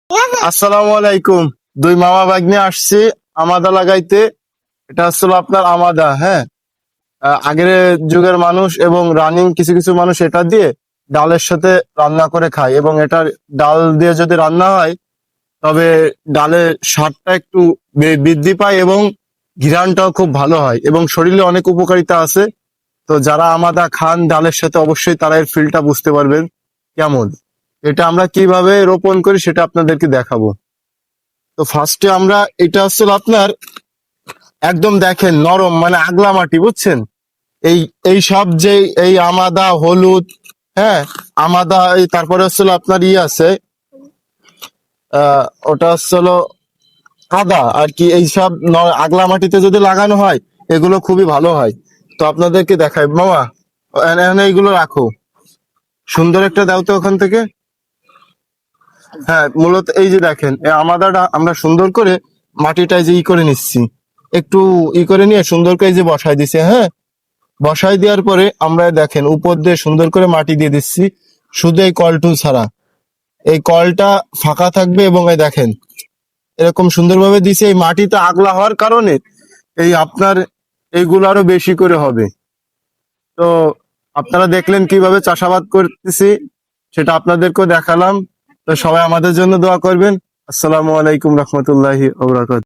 আসসালামু আলাইকুম। দুই মামা ভাগ্নে আসছি আমাদা লাগাইতে। এটা আসলে আপনার আমাদা, হ্যাঁ। আগের যুগের মানুষ এবং রানিং কিছু কিছু মানুষ এটা দিয়ে ডালের সাথে রান্না করে খায়, এবং এটা ডাল দিয়ে যদি রান্না হয় তবে ডালের স্বাদটা একটু বৃদ্ধি পায় এবং ঘ্রাণটাও খুব ভালো হয় এবং শরীরে অনেক উপকারিতা আছে। তো যারা আমাদা খান ডালের সাথে অবশ্যই তারা এর ফিলটা বুঝতে পারবেন কেমন। এটা আমরা কিভাবে রোপণ করি সেটা আপনাদেরকে দেখাবো। তো ফার্স্টে আমরা এটা আসলে আপনার একদম দেখেন নরম মানে আগলা মাটি, বুঝছেন। এই এই সব যে এই আমাদা হলুদ, হ্যাঁ, আমাদা তারপরে হচ্ছিল আপনার আছে ওটা হচ্ছিল আদা আর কি। এই সব আগলা মাটিতে যদি লাগানো হয় এগুলো খুবই ভালো হয়। তো আপনাদেরকে দেখাই মামা, এখানে এইগুলো রাখো, সুন্দর একটা দাও তো ওখান থেকে। হ্যাঁ, মূলত এই যে দেখেন এই আমাদাটা আমরা সুন্দর করে মাটিটায় যে করে নিচ্ছি, একটু করে নিয়ে সুন্দর করে যে বসাই দিছে, হ্যাঁ। বসাই দেওয়ার পরে আমরা দেখেন উপর দিয়ে সুন্দর করে মাটি দিয়ে দিচ্ছি, শুধু এই কলটু ছাড়া। এই কলটা ফাঁকা থাকবে এবং এই দেখেন এরকম সুন্দরভাবে দিছে। এই মাটিতে আগলা হওয়ার কারণে এই আপনার এইগুলো আরো বেশি করে হবে। তো আপনারা দেখলেন কিভাবে চাষাবাদ করতেছি, সেটা আপনাদেরকেও দেখালাম। তো সবাই আমাদের জন্য দোয়া করবেন। আসসালামু আলাইকুম রহমতুল্লাহি ওয়া বারাকাতুহু।